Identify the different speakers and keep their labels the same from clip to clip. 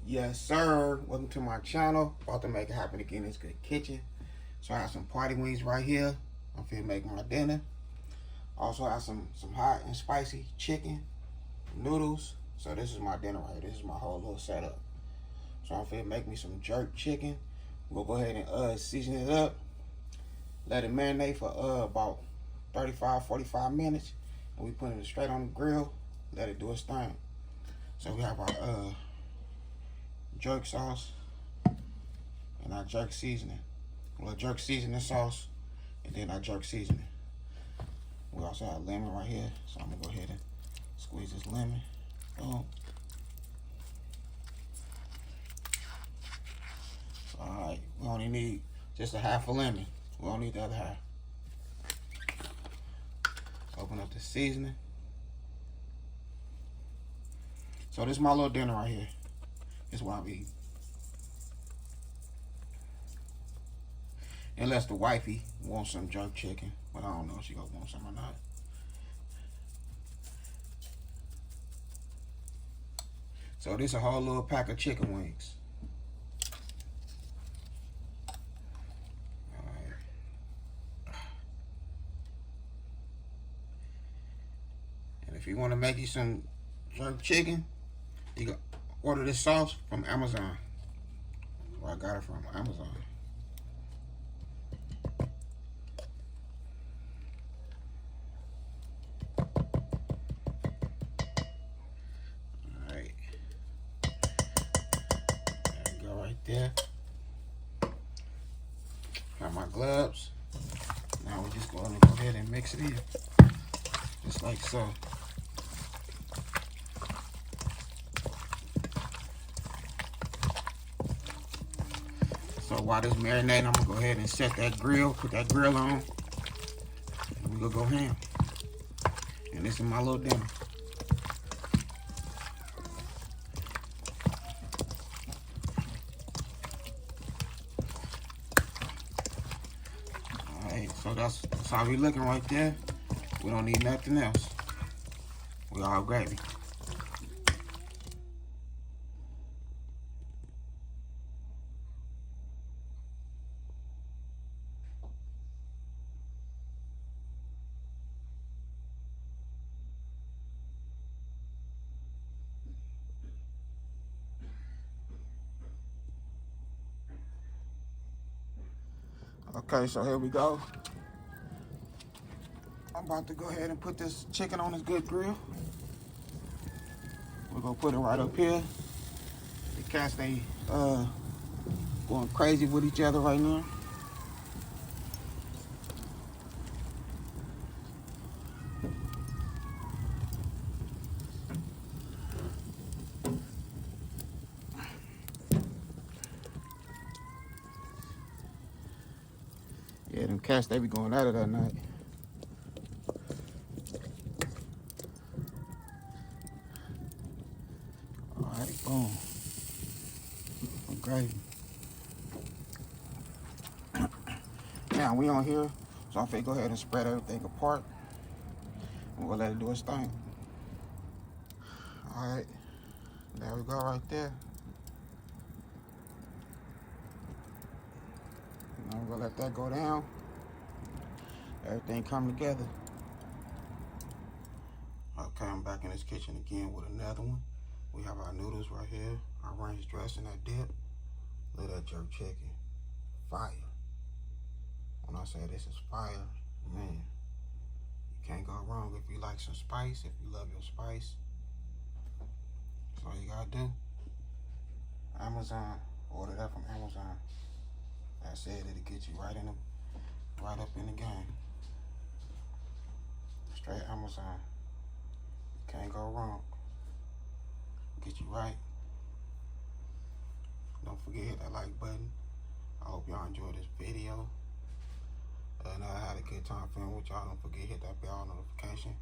Speaker 1: Yes, sir. Welcome to my channel. About to make it happen again. It's Good Kitchen. So I have some party wings right here. I'm finna make my dinner. Also I have some hot and spicy chicken, noodles. So this is my dinner right here. This is my whole little setup. So I'm finna make me some jerk chicken. We'll go ahead and season it up. Let it marinate for about 35-45 minutes. And we put it straight on the grill. Let it do its thing. So we have our jerk sauce and our jerk seasoning. Well, jerk seasoning sauce and then our jerk seasoning. We also have lemon right here, so I'm gonna go ahead and squeeze this lemon. Boom. Alright, we only need just a half a lemon. We don't need the other half. Open up the seasoning. So this is my little dinner right here. This is what I'm eating. Unless the wifey wants some jerk chicken, but I don't know if she gonna want some or not. So this is a whole little pack of chicken wings. Alright. And if you want to make you some jerk chicken, you can order this sauce from Amazon. Where I got it from, Amazon. Alright. There we go right there. Got my gloves. Now we're just going to go ahead and mix it in. Just like so. So while this marinating, I'm gonna go ahead and set that grill, put that grill on, and we're gonna go ham. And this is my little dinner. Alright, so that's how we looking right there. We don't need nothing else. We all gravy. Okay, so here we go. I'm about to go ahead and put this chicken on this good grill. We're gonna put it right up here. The cats, they going crazy with each other right now. Yeah, them cats, they be going at it that night. All right, boom. Gravy. Now we on here, so I'm finna go ahead and spread everything apart. And we'll let it do its thing. All right, there we go right there. Now we're gonna let that go down. Everything come together. Okay, I'm back in this kitchen again with another one. We have our noodles right here, our ranch dressing, that dip. Look at that jerk chicken. Fire. When I say this is fire, man, you can't go wrong if you like some spice, if you love your spice. That's all you gotta do. Amazon, order that from Amazon. I said it'll get you right up in the game. Straight Amazon. Can't go wrong. Get you right. Don't forget to hit that like button. I hope y'all enjoyed this video. And I had a good time filming with y'all. Don't forget to hit that bell notification.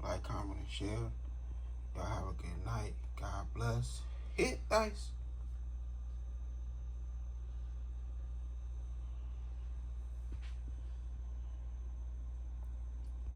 Speaker 1: Like, comment, and share. Y'all have a good night. God bless. Hit dice.